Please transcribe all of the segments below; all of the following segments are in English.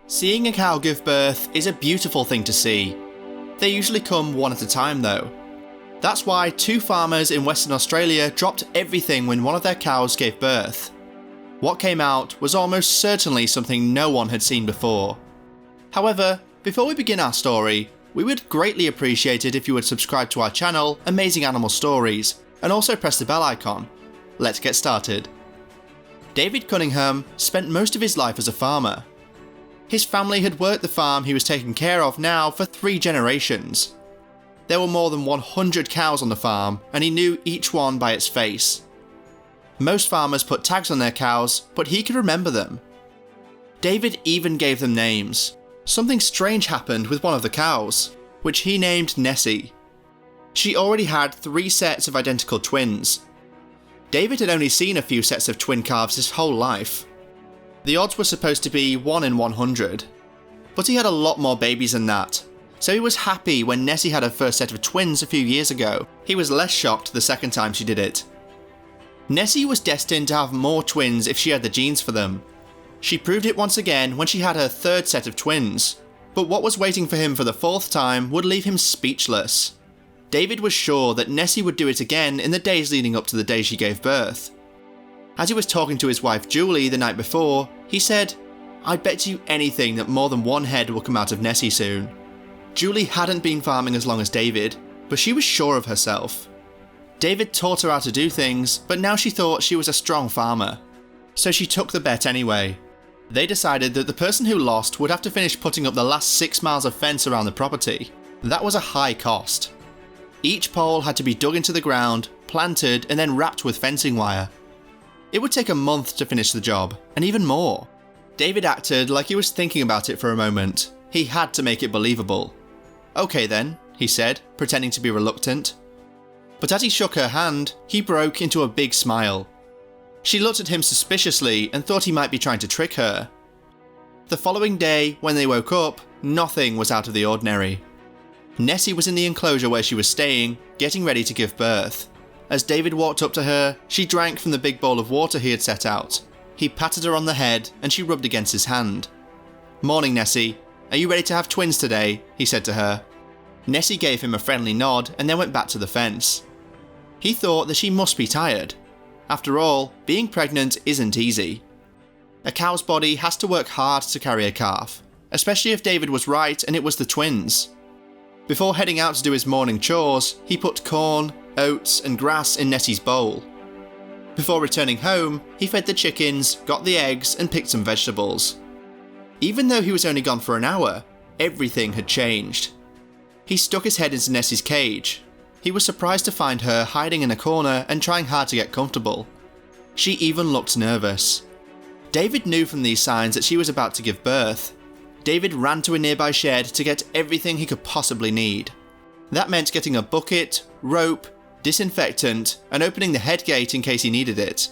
Seeing a cow give birth is a beautiful thing to see. They usually come one at a time though. That's why two farmers in Western Australia dropped everything when one of their cows gave birth. What came out was almost certainly something no one had seen before. However, before we begin our story, we would greatly appreciate it if you would subscribe to our channel, Amazing Animal Stories, and also press the bell icon. Let's get started. David Cunningham spent most of his life as a farmer. His family had worked the farm he was taking care of now for 3 generations. There were more than 100 cows on the farm, and he knew each one by its face. Most farmers put tags on their cows, but he could remember them. David even gave them names. Something strange happened with one of the cows, which he named Nessie. She already had 3 sets of identical twins. David had only seen a few sets of twin calves his whole life. The odds were supposed to be 1 in 100, but he had a lot more babies than that, so he was happy when Nessie had her first set of twins a few years ago. He was less shocked the second time she did it. Nessie was destined to have more twins if she had the genes for them. She proved it once again when she had her 3rd set of twins, but what was waiting for him for the 4th time would leave him speechless. David was sure that Nessie would do it again in the days leading up to the day she gave birth. As he was talking to his wife Julie the night before, he said, "I'd bet you anything that more than one head will come out of Nessie soon." Julie hadn't been farming as long as David, but she was sure of herself. David taught her how to do things, but now she thought she was a strong farmer. So she took the bet anyway. They decided that the person who lost would have to finish putting up the last 6 miles of fence around the property. That was a high cost. Each pole had to be dug into the ground, planted, and then wrapped with fencing wire. It would take a month to finish the job, and even more. David acted like he was thinking about it for a moment. He had to make it believable. "Okay then," he said, pretending to be reluctant. But as he shook her hand, he broke into a big smile. She looked at him suspiciously and thought he might be trying to trick her. The following day, when they woke up, nothing was out of the ordinary. Nessie was in the enclosure where she was staying, getting ready to give birth. As David walked up to her, she drank from the big bowl of water he had set out. He patted her on the head and she rubbed against his hand. "Morning, Nessie. Are you ready to have twins today?" he said to her. Nessie gave him a friendly nod and then went back to the fence. He thought that she must be tired. After all, being pregnant isn't easy. A cow's body has to work hard to carry a calf, especially if David was right and it was the twins. Before heading out to do his morning chores, he put corn, oats and grass in Nessie's bowl. Before returning home, he fed the chickens, got the eggs and picked some vegetables. Even though he was only gone for an hour, everything had changed. He stuck his head into Nessie's cage. He was surprised to find her hiding in a corner and trying hard to get comfortable. She even looked nervous. David knew from these signs that she was about to give birth. David ran to a nearby shed to get everything he could possibly need. That meant getting a bucket, rope, disinfectant, and opening the head gate in case he needed it.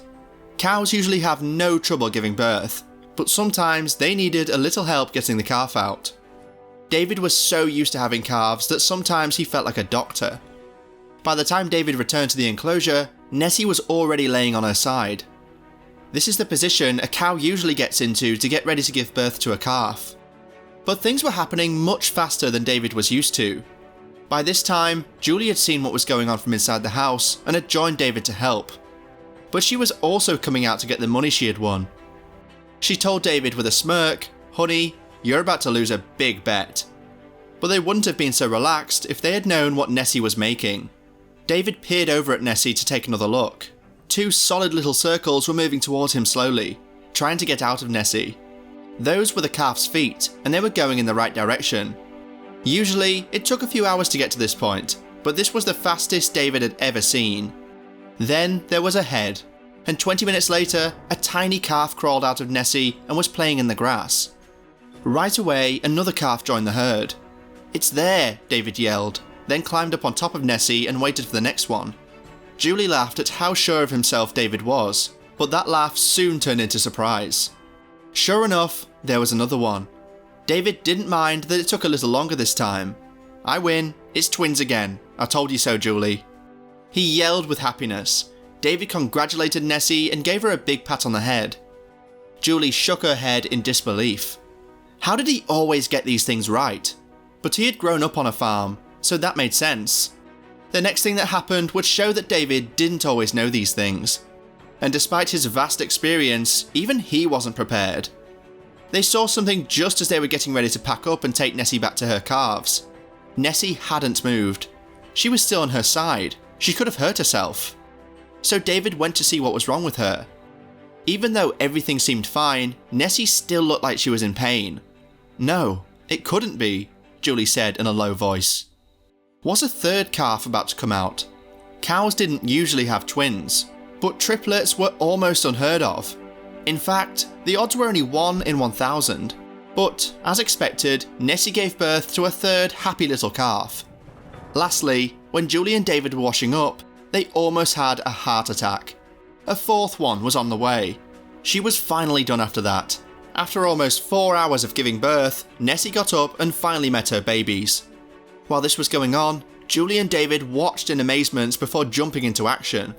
Cows usually have no trouble giving birth, but sometimes they needed a little help getting the calf out. David was so used to having calves that sometimes he felt like a doctor. By the time David returned to the enclosure, Nessie was already laying on her side. This is the position a cow usually gets into to get ready to give birth to a calf. But things were happening much faster than David was used to. By this time, Julie had seen what was going on from inside the house and had joined David to help. But she was also coming out to get the money she had won. She told David with a smirk, "Honey, you're about to lose a big bet." But they wouldn't have been so relaxed if they had known what Nessie was making. David peered over at Nessie to take another look. 2 solid little circles were moving towards him slowly, trying to get out of Nessie. Those were the calf's feet, and they were going in the right direction. Usually, it took a few hours to get to this point, but this was the fastest David had ever seen. Then there was a head, and 20 minutes later, a tiny calf crawled out of Nessie and was playing in the grass. Right away, another calf joined the herd. "It's there," David yelled, then climbed up on top of Nessie and waited for the next one. Julie laughed at how sure of himself David was, but that laugh soon turned into surprise. Sure enough, there was another one. David didn't mind that it took a little longer this time. "I win, it's twins again. I told you so, Julie." He yelled with happiness. David congratulated Nessie and gave her a big pat on the head. Julie shook her head in disbelief. How did he always get these things right? But he had grown up on a farm, so that made sense. The next thing that happened would show that David didn't always know these things. And despite his vast experience, even he wasn't prepared. They saw something just as they were getting ready to pack up and take Nessie back to her calves. Nessie hadn't moved. She was still on her side. She could have hurt herself. So David went to see what was wrong with her. Even though everything seemed fine, Nessie still looked like she was in pain. No, it couldn't be, Julie said in a low voice. Was a third calf about to come out? Cows didn't usually have twins, but triplets were almost unheard of. In fact, the odds were only 1 in 1,000. But, as expected, Nessie gave birth to a third happy little calf. Lastly, when Julie and David were washing up, they almost had a heart attack. A fourth one was on the way. She was finally done after that. After almost 4 hours of giving birth, Nessie got up and finally met her babies. While this was going on, Julie and David watched in amazement before jumping into action.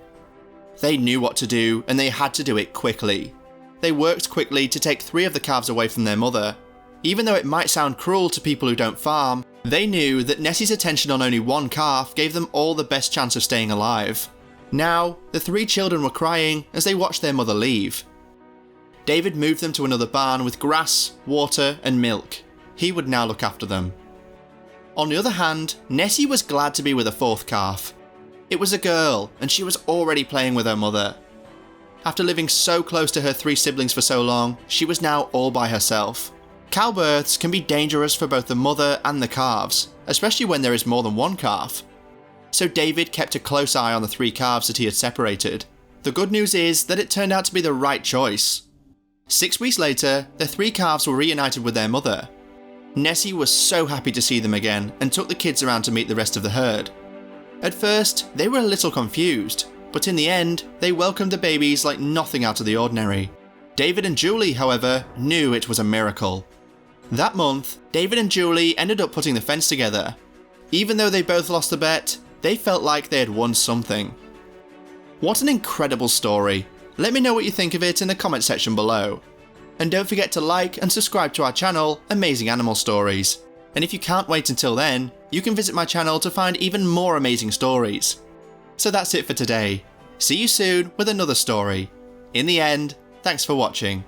They knew what to do, and they had to do it quickly. They worked quickly to take 3 of the calves away from their mother. Even though it might sound cruel to people who don't farm, they knew that Nessie's attention on only 1 calf gave them all the best chance of staying alive. Now, the 3 children were crying as they watched their mother leave. David moved them to another barn with grass, water, and milk. He would now look after them. On the other hand, Nessie was glad to be with a 4th calf. It was a girl, and she was already playing with her mother. After living so close to her 3 siblings for so long, she was now all by herself. Cow births can be dangerous for both the mother and the calves, especially when there is more than 1 calf. So David kept a close eye on the 3 calves that he had separated. The good news is that it turned out to be the right choice. 6 weeks later, the 3 calves were reunited with their mother. Nessie was so happy to see them again and took the kids around to meet the rest of the herd. At first, they were a little confused, but in the end, they welcomed the babies like nothing out of the ordinary. David and Julie, however, knew it was a miracle. That month, David and Julie ended up putting the fence together. Even though they both lost the bet, they felt like they had won something. What an incredible story. Let me know what you think of it in the comment section below. And don't forget to like and subscribe to our channel, Amazing Animal Stories. And if you can't wait until then, you can visit my channel to find even more amazing stories. So that's it for today. See you soon with another story. In the end, thanks for watching.